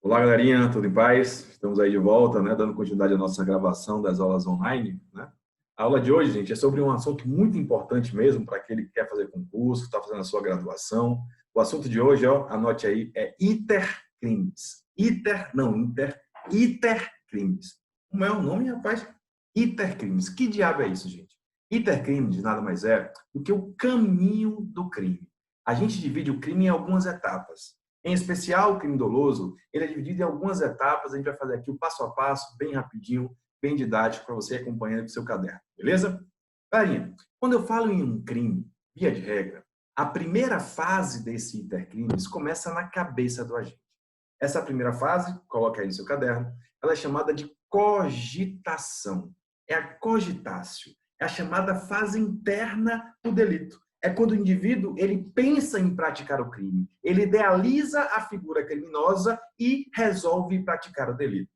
Olá, galerinha, tudo em paz? Estamos aí de volta, né, dando continuidade à nossa gravação das aulas online, né? A aula de hoje, gente, é sobre um assunto muito importante mesmo para aquele que quer fazer concurso, está fazendo a sua graduação. O assunto de hoje, ó, anote aí, é intercrimes. Intercrimes. Como é o nome, rapaz? Intercrimes. Que diabo é isso, gente? Intercrimes nada mais é do que o caminho do crime. A gente divide o crime em algumas etapas. Em especial, o crime doloso, ele é dividido em algumas etapas. A gente vai fazer aqui o passo a passo, bem rapidinho, bem didático, para você acompanhando com o seu caderno. Beleza? Carinha, quando eu falo em um crime, via de regra, a primeira fase desse intercrimes começa na cabeça do agente. Essa primeira fase, coloca aí no seu caderno, ela é chamada de cogitação. É a cogitácio. É a chamada fase interna do delito. É quando o indivíduo ele pensa em praticar o crime, ele idealiza a figura criminosa e resolve praticar o delito.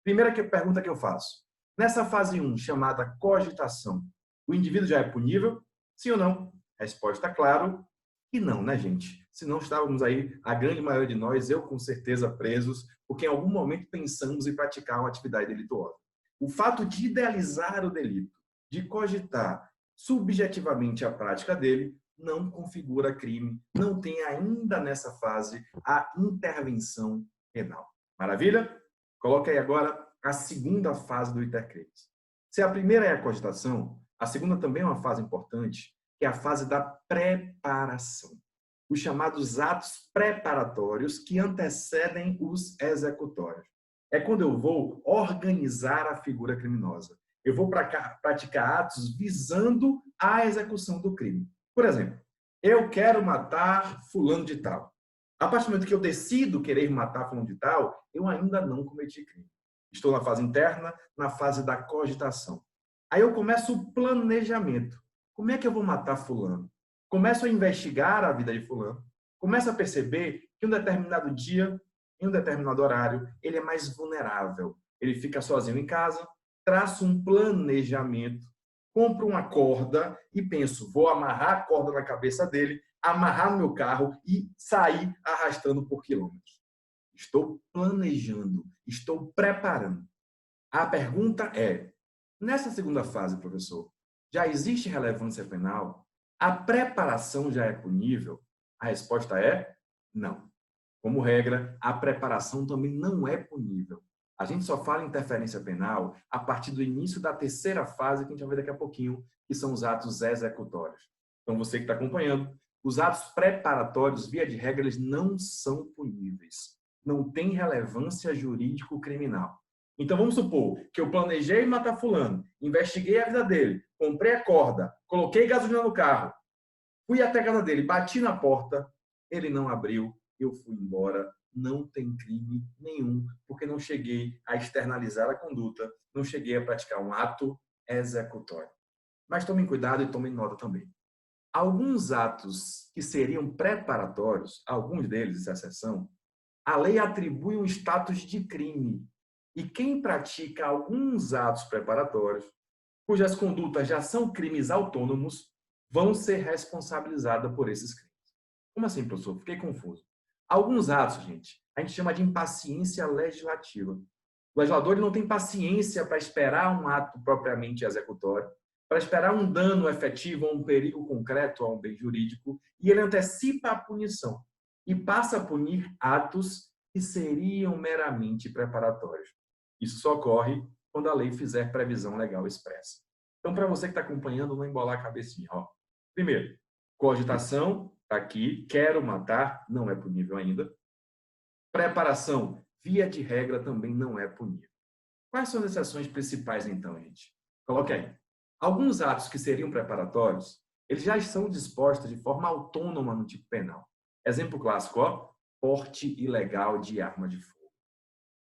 Primeira pergunta que eu faço. Nessa fase 1, chamada cogitação, o indivíduo já é punível? Sim ou não? Resposta, claro, que não, né, gente? Senão estávamos aí, a grande maioria de nós, eu com certeza, presos, porque em algum momento pensamos em praticar uma atividade delituosa. O fato de idealizar o delito, de cogitar subjetivamente a prática dele, não configura crime, não tem ainda nessa fase a intervenção penal. Maravilha? Coloque aí agora a segunda fase do intercrimes. Se a primeira é a cogitação, a segunda também é uma fase importante, que é a fase da preparação. Os chamados atos preparatórios que antecedem os executórios. É quando eu vou organizar a figura criminosa. Eu vou praticar atos visando a execução do crime. Por exemplo, eu quero matar fulano de tal. A partir do momento que eu decido querer matar fulano de tal, eu ainda não cometi crime. Estou na fase interna, na fase da cogitação. Aí eu começo o planejamento. Como é que eu vou matar fulano? Começo a investigar a vida de fulano. Começo a perceber que em um determinado dia, em um determinado horário, ele é mais vulnerável. Ele fica sozinho em casa, traço um planejamento, compro uma corda e penso, vou amarrar a corda na cabeça dele, amarrar no meu carro e sair arrastando por quilômetros. Estou planejando, estou preparando. A pergunta é, nessa segunda fase, professor, já existe relevância penal? A preparação já é punível? A resposta é não. Como regra, a preparação também não é punível. A gente só fala em interferência penal a partir do início da terceira fase, que a gente vai ver daqui a pouquinho, que são os atos executórios. Então, você que está acompanhando, os atos preparatórios, via de regra, eles não são puníveis. Não tem relevância jurídico-criminal. Então, vamos supor que eu planejei matar fulano, investiguei a vida dele, comprei a corda, coloquei gasolina no carro, fui até a casa dele, bati na porta, ele não abriu, eu fui embora, não tem crime nenhum, porque não cheguei a externalizar a conduta, não cheguei a praticar um ato executório. Mas tomem cuidado e tomem nota também. Alguns atos que seriam preparatórios, alguns deles, exceção, a lei atribui um status de crime. E quem pratica alguns atos preparatórios, cujas condutas já são crimes autônomos, vão ser responsabilizadas por esses crimes. Como assim, professor? Fiquei confuso. Alguns atos, gente, a gente chama de impaciência legislativa. O legislador ele não tem paciência para esperar um ato propriamente executório, para esperar um dano efetivo ou um perigo concreto a um bem jurídico, e ele antecipa a punição e passa a punir atos que seriam meramente preparatórios. Isso só ocorre quando a lei fizer previsão legal expressa. Então, para você que está acompanhando, não embolar a cabecinha. Ó. Primeiro, cogitação, está aqui, quero matar, não é punível ainda. Preparação, via de regra, também não é punível. Quais são as exceções principais, então, gente? Coloque aí. Alguns atos que seriam preparatórios, eles já estão dispostos de forma autônoma no tipo penal. Exemplo clássico, ó, porte ilegal de arma de fogo.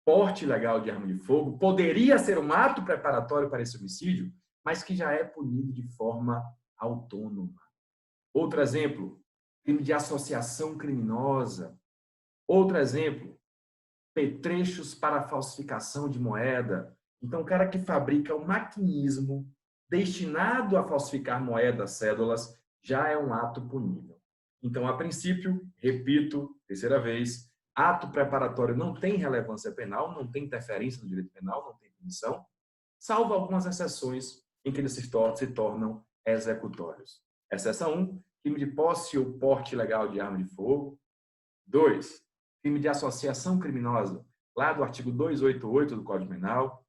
Porte ilegal de arma de fogo poderia ser um ato preparatório para esse homicídio, mas que já é punido de forma autônoma. Outro exemplo, crime de associação criminosa. Outro exemplo, petrechos para falsificação de moeda. Então, o cara que fabrica um maquinismo destinado a falsificar moedas, cédulas, já é um ato punível. Então, a princípio, repito, terceira vez, Ato preparatório não tem relevância penal, não tem interferência no direito penal, não tem punição, salvo algumas exceções em que eles se tornam executórios. Exceção 1, crime de posse ou porte ilegal de arma de fogo. 2, crime de associação criminosa, lá do artigo 288 do Código Penal.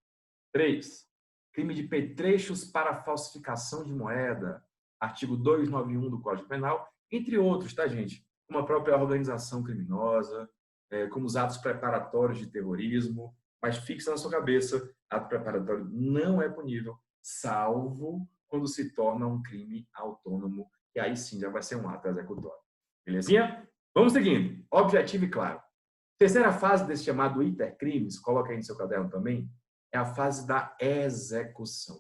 3, crime de petrechos para falsificação de moeda, artigo 291 do Código Penal, entre outros, tá, gente? Como a própria organização criminosa, como os atos preparatórios de terrorismo, mas fixa na sua cabeça, ato preparatório não é punível, salvo quando se torna um crime autônomo, que aí sim já vai ser um ato executório. Belezinha? Vamos seguindo. Objetivo e claro. Terceira fase desse chamado intercrimes, coloca aí no seu caderno também, é a fase da execução.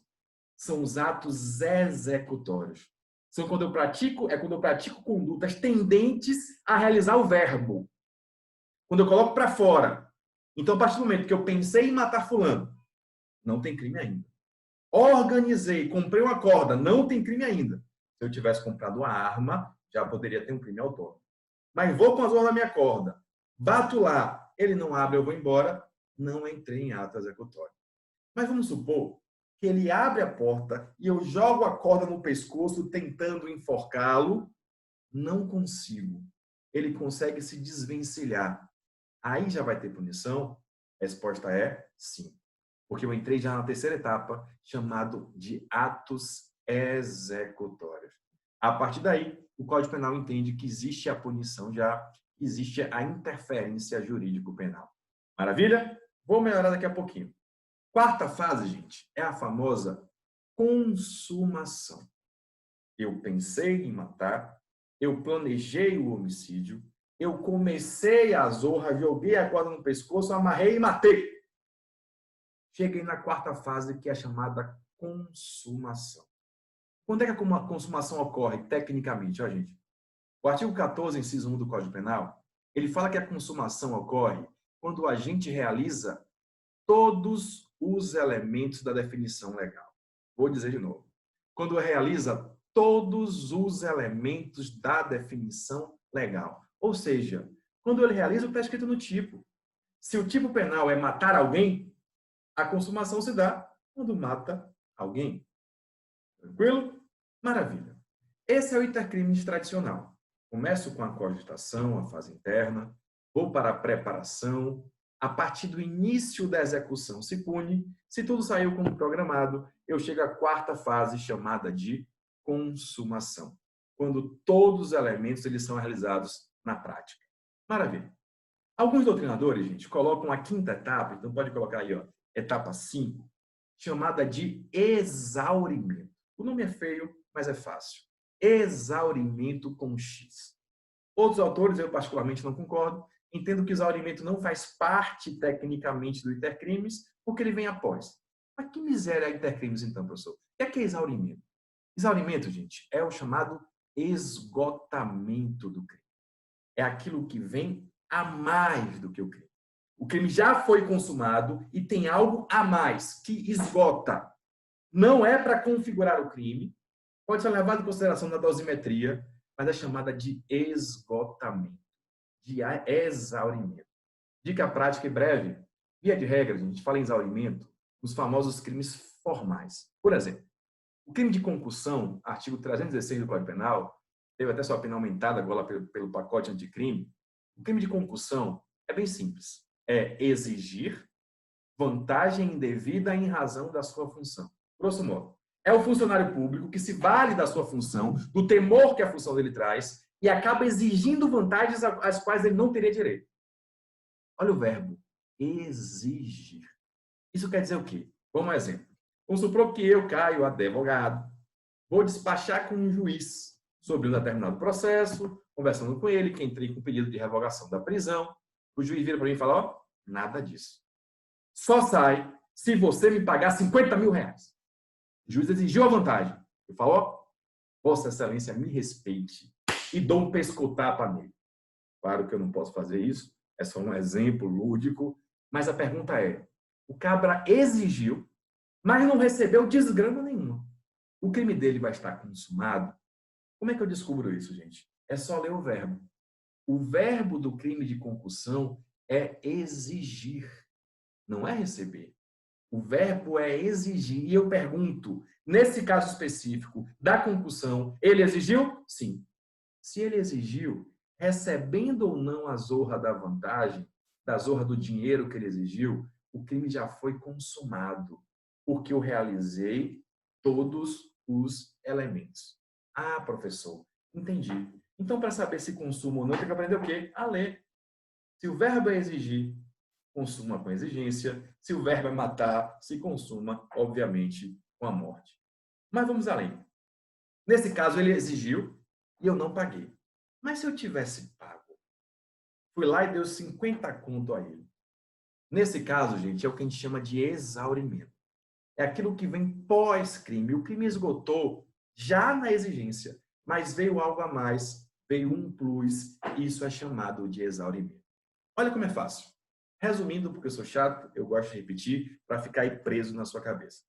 São os atos executórios. São quando eu pratico condutas tendentes a realizar o verbo. Quando eu coloco para fora. Então, a partir do momento que eu pensei em matar fulano, não tem crime ainda. Organizei, comprei uma corda, não tem crime ainda. Se eu tivesse comprado uma arma, já poderia ter um crime autônomo. Mas vou com as ordens da minha corda, bato lá, ele não abre, eu vou embora, não entrei em ato executório. Mas vamos supor que ele abre a porta e eu jogo a corda no pescoço tentando enforcá-lo, não consigo. Ele consegue se desvencilhar. Aí já vai ter punição? A resposta é sim. Porque eu entrei já na terceira etapa, chamado de atos executórios. A partir daí, o Código Penal entende que existe a punição já, existe a interferência jurídico-penal. Maravilha? Vou melhorar daqui a pouquinho. Quarta fase, gente, é a famosa consumação. Eu pensei em matar, eu planejei o homicídio, eu comecei a zorra, joguei a corda no pescoço, amarrei e matei. Cheguei na quarta fase, que é a chamada consumação. Quando é que a consumação ocorre, tecnicamente? Ó, gente, o artigo 14, inciso 1 do Código Penal, ele fala que a consumação ocorre quando o agente realiza todos os elementos da definição legal. Vou dizer de novo. Quando realiza todos os elementos da definição legal. Ou seja, quando ele realiza o que está escrito no tipo. Se o tipo penal é matar alguém, a consumação se dá quando mata alguém. Tranquilo? Maravilha. Esse é o intercrimes tradicional. Começo com a cogitação, a fase interna, vou para a preparação. A partir do início da execução se pune. Se tudo saiu como programado, eu chego à quarta fase, chamada de consumação, quando todos os elementos eles são realizados na prática. Maravilha. Alguns doutrinadores, gente, colocam a quinta etapa, então pode colocar aí, ó, etapa 5, chamada de exaurimento. O nome é feio, mas é fácil. Exaurimento com X. Outros autores, eu particularmente não concordo, entendo que o exaurimento não faz parte tecnicamente do intercrimes, porque ele vem após. Mas que miséria é intercrimes então, professor? O que é exaurimento? Exaurimento, gente, é o chamado esgotamento do crime. É aquilo que vem a mais do que o crime. O crime já foi consumado e tem algo a mais que esgota. Não é para configurar o crime, pode ser levado em consideração na dosimetria, mas é chamada de esgotamento, de exaurimento. Dica prática e breve. Via de regra, a gente fala em exaurimento nos famosos crimes formais. Por exemplo, o crime de concussão, artigo 316 do Código Penal, teve até sua pena aumentada agora pelo pacote anticrime. O crime de concussão é bem simples. É exigir vantagem indevida em razão da sua função. Grosso modo, é o funcionário público que se vale da sua função, do temor que a função dele traz, e acaba exigindo vantagens às quais ele não teria direito. Olha o verbo, exigir. Isso quer dizer o quê? Vamos a um exemplo. Vamos supor que eu, Caio, advogado, vou despachar com um juiz sobre um determinado processo, conversando com ele, que entrei com pedido de revogação da prisão. O juiz vira para mim e fala, ó, nada disso. Só sai se você me pagar 50 mil reais. O juiz exigiu a vantagem. Eu falo, ó, Vossa Excelência me respeite e dou um pescotapa nele. Claro que eu não posso fazer isso, é só um exemplo lúdico, mas a pergunta é, o cabra exigiu, mas não recebeu desgrama nenhuma. O crime dele vai estar consumado? Como é que eu descubro isso, gente? É só ler o verbo. O verbo do crime de concussão é exigir, não é receber. O verbo é exigir. E eu pergunto, nesse caso específico da concussão, ele exigiu? Sim. Se ele exigiu, recebendo ou não a zorra da vantagem, da zorra do dinheiro que ele exigiu, o crime já foi consumado, porque eu realizei todos os elementos. Ah, professor, entendi. Então, para saber se consuma ou não, tem que aprender o quê? A ler. Se o verbo é exigir, consuma com exigência. Se o verbo é matar, se consuma, obviamente, com a morte. Mas vamos além. Nesse caso, ele exigiu e eu não paguei. Mas se eu tivesse pago, fui lá e deu 50 conto a ele. Nesse caso, gente, é o que a gente chama de exaurimento. É aquilo que vem pós-crime. O crime esgotou já na exigência, mas veio algo a mais, veio um plus, isso é chamado de exaurimento. Olha como é fácil. Resumindo, porque eu sou chato, eu gosto de repetir para ficar aí preso na sua cabeça.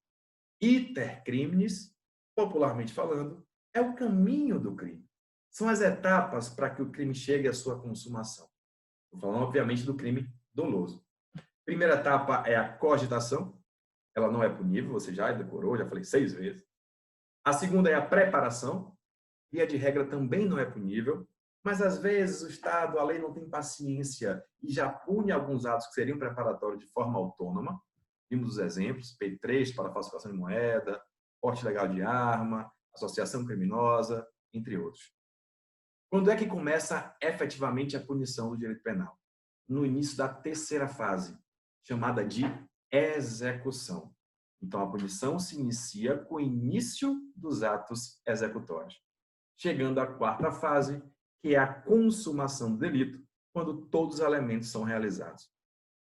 Iter criminis, popularmente falando, é o caminho do crime. São as etapas para que o crime chegue à sua consumação. Estou falando, obviamente, do crime doloso. Primeira etapa é a cogitação. Ela não é punível, você já decorou, já falei 6 vezes. A segunda é a preparação. Via de regra também não é punível, mas às vezes o Estado, a lei não tem paciência e já pune alguns atos que seriam preparatórios de forma autônoma. Vimos os exemplos, P3 para falsificação de moeda, porte ilegal de arma, associação criminosa, entre outros. Quando é que começa efetivamente a punição do direito penal? No início da terceira fase, chamada de execução. Então, a punição se inicia com o início dos atos executórios, chegando à quarta fase, que é a consumação do delito, quando todos os elementos são realizados.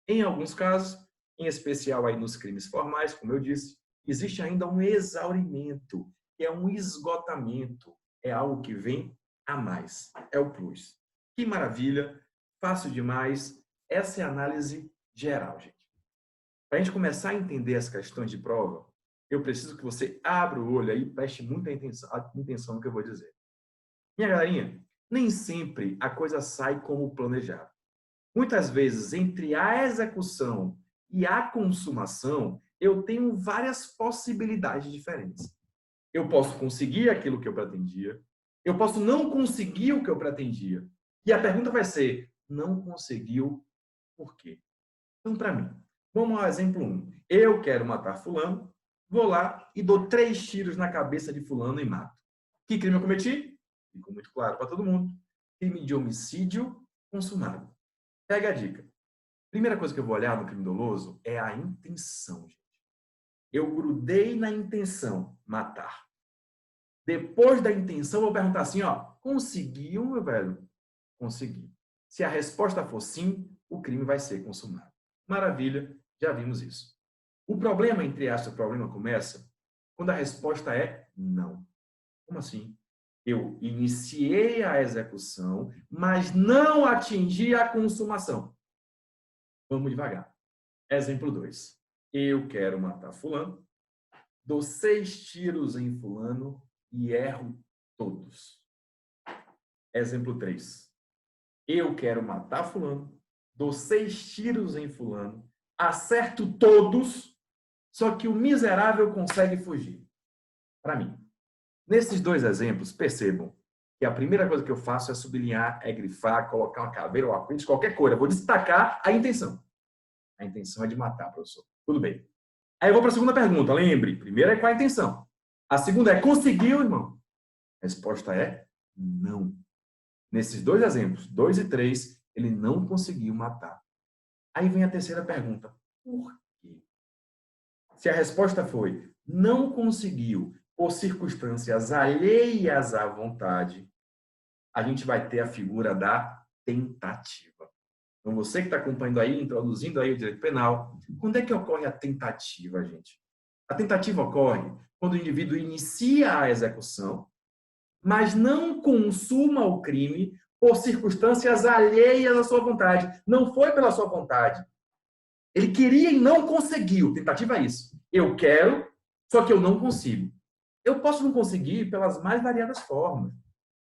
Em alguns casos, em especial aí nos crimes formais, como eu disse, existe ainda um exaurimento, que é um esgotamento, é algo que vem a mais, é o plus. Que maravilha, fácil demais, essa é a análise geral, gente. Para a gente começar a entender as questões de prova, eu preciso que você abra o olho aí e preste muita atenção no que eu vou dizer. Minha galerinha, nem sempre a coisa sai como planejado. Muitas vezes, entre a execução e a consumação, eu tenho várias possibilidades diferentes. Eu posso conseguir aquilo que eu pretendia, eu posso não conseguir o que eu pretendia. E a pergunta vai ser, não conseguiu por quê? Então, para mim, vamos ao exemplo 1. Eu quero matar fulano, vou lá e dou 3 tiros na cabeça de fulano e mato. Que crime eu cometi? Ficou muito claro para todo mundo. Crime de homicídio consumado. Pega a dica. Primeira coisa que eu vou olhar no crime doloso é a intenção, gente. Eu grudei na intenção, matar. Depois da intenção, eu vou perguntar assim, ó, conseguiu, meu velho? Consegui. Se a resposta for sim, o crime vai ser consumado. Maravilha, já vimos isso. O problema, entre aspas, o problema começa quando a resposta é não. Como assim? Eu iniciei a execução, mas não atingi a consumação. Vamos devagar. Exemplo 2. Eu quero matar fulano, dou 6 tiros em fulano e erro todos. Exemplo 3. Eu quero matar fulano, dou 6 tiros em fulano, acerto todos, só que o miserável consegue fugir. Para mim. Nesses 2 exemplos, percebam que a primeira coisa que eu faço é sublinhar, é grifar, colocar uma caveira ou apêndice, qualquer coisa. Eu vou destacar a intenção. A intenção é de matar, professor. Tudo bem. Aí eu vou para a segunda pergunta. Lembre, primeira é qual a intenção. A segunda é conseguiu, irmão? A resposta é não. Nesses 2 exemplos, 2 e 3, ele não conseguiu matar. Aí vem a terceira pergunta. Por quê? Se a resposta foi não conseguiu por circunstâncias alheias à vontade, a gente vai ter a figura da tentativa. Então, você que está acompanhando aí, introduzindo aí o direito penal, quando é que ocorre a tentativa, gente? A tentativa ocorre quando o indivíduo inicia a execução, mas não consuma o crime por circunstâncias alheias à sua vontade. Não foi pela sua vontade. Ele queria e não conseguiu. Tentativa é isso. Eu quero, só que eu não consigo. Eu posso não conseguir pelas mais variadas formas.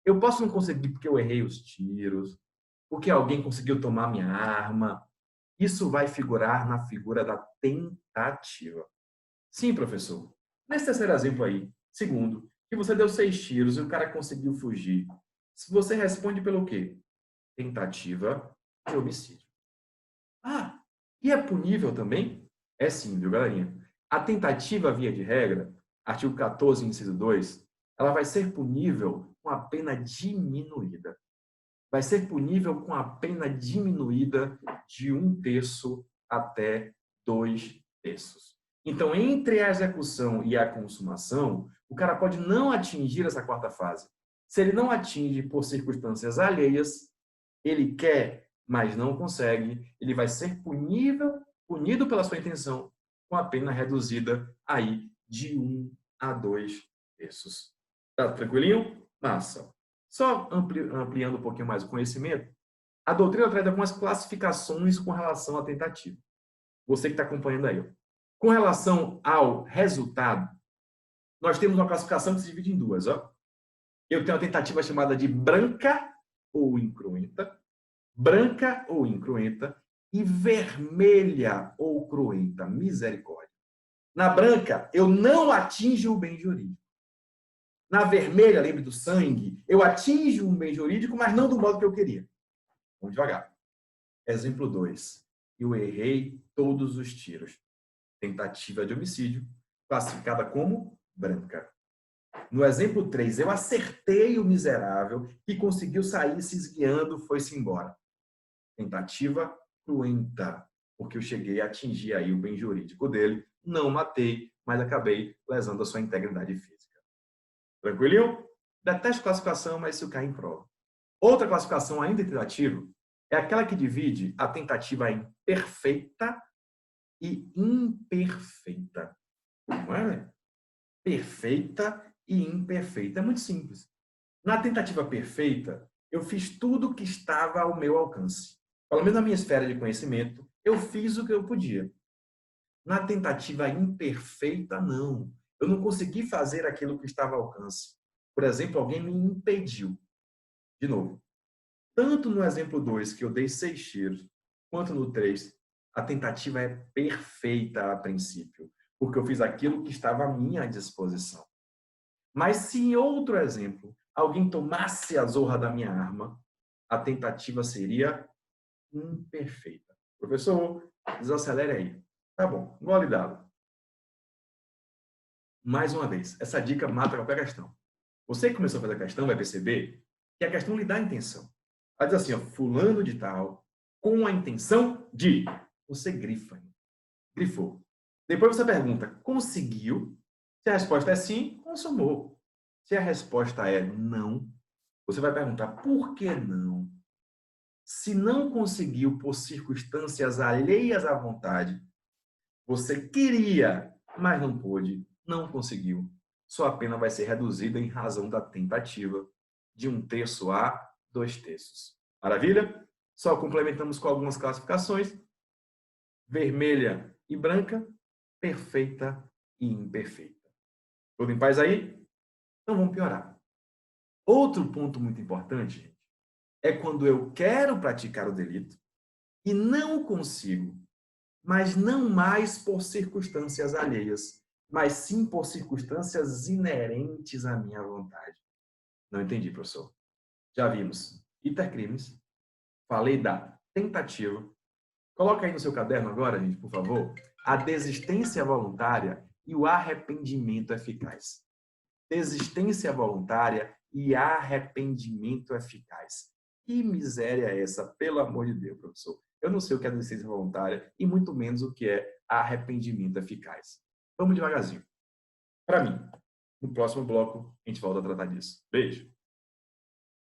Eu posso não conseguir porque eu errei os tiros. porque alguém conseguiu tomar minha arma. Isso vai figurar na figura da tentativa. Sim, professor. Nesse terceiro exemplo aí, segundo, que você deu 6 tiros e o cara conseguiu fugir. Se você responde pelo quê? Tentativa de homicídio. Ah, e é punível também? É sim, viu, galerinha? A tentativa, via de regra, artigo 14, inciso 2, ela vai ser punível com a pena diminuída. Vai ser punível com a pena diminuída de 1/3 até 2/3. Então, entre a execução e a consumação, o cara pode não atingir essa quarta fase. Se ele não atinge por circunstâncias alheias, ele quer, mas não consegue, ele vai ser punido pela sua intenção, com a pena reduzida aí de 1 a 2/3. Tá tranquilinho? Massa. Só ampliando um pouquinho mais o conhecimento, a doutrina traz algumas classificações com relação à tentativa. Você que está acompanhando aí. Com relação ao resultado, nós temos uma classificação que se divide em duas. Ó. Eu tenho uma tentativa chamada de branca ou incruenta, e vermelha ou cruenta. Misericórdia. Na branca, eu não atinjo o bem jurídico. Na vermelha, lembre do sangue, eu atinjo um bem jurídico, mas não do modo que eu queria. Vamos devagar. Exemplo 2. Eu errei todos os tiros. Tentativa de homicídio, classificada como branca. No exemplo 3, eu acertei o miserável que conseguiu sair se esguiando, foi-se embora. Tentativa cruenta, porque eu cheguei a atingir aí o bem jurídico dele, não matei, mas acabei lesando a sua integridade física. Tranquilinho? Detesto classificação, mas isso cai em prova. Outra classificação ainda tentativa é aquela que divide a tentativa em perfeita e imperfeita. Não é? Perfeita e imperfeita. É muito simples. Na tentativa perfeita, eu fiz tudo o que estava ao meu alcance. Pelo menos na minha esfera de conhecimento, eu fiz o que eu podia. Na tentativa imperfeita, não. Eu não consegui fazer aquilo que estava ao alcance. Por exemplo, alguém me impediu. De novo, tanto no exemplo 2, que eu dei 6 tiros, quanto no 3, a tentativa é perfeita a princípio, porque eu fiz aquilo que estava à minha disposição. Mas se em outro exemplo, alguém tomasse a zorra da minha arma, a tentativa seria imperfeita. Professor, desacelere aí. Tá bom, gole dado. Mais uma vez, essa dica mata qualquer questão. Você que começou a fazer a questão vai perceber que a questão lhe dá a intenção. Ela diz assim, ó, fulano de tal, com a intenção de... Você grifa. Grifou. Depois você pergunta, conseguiu? Se a resposta é sim, consumou. Se a resposta é não, você vai perguntar, por que não? Se não conseguiu por circunstâncias alheias à vontade, você queria, mas não pôde, não conseguiu. Sua pena vai ser reduzida em razão da tentativa de 1/3 a 2/3. Maravilha? Só complementamos com algumas classificações. Vermelha e branca, perfeita e imperfeita. Tudo em paz aí? Então vamos piorar. Outro ponto muito importante, gente, é quando eu quero praticar o delito e não consigo, mas não mais por circunstâncias alheias, mas sim por circunstâncias inerentes à minha vontade. Não entendi, professor. Já vimos intercrimes, falei da tentativa. Coloca aí no seu caderno agora, gente, por favor, a desistência voluntária e o arrependimento eficaz. Desistência voluntária e arrependimento eficaz. Que miséria é essa, pelo amor de Deus, professor? Eu não sei o que é desistência voluntária e muito menos o que é arrependimento eficaz. Vamos devagarzinho. Para mim, no próximo bloco, a gente volta a tratar disso. Beijo!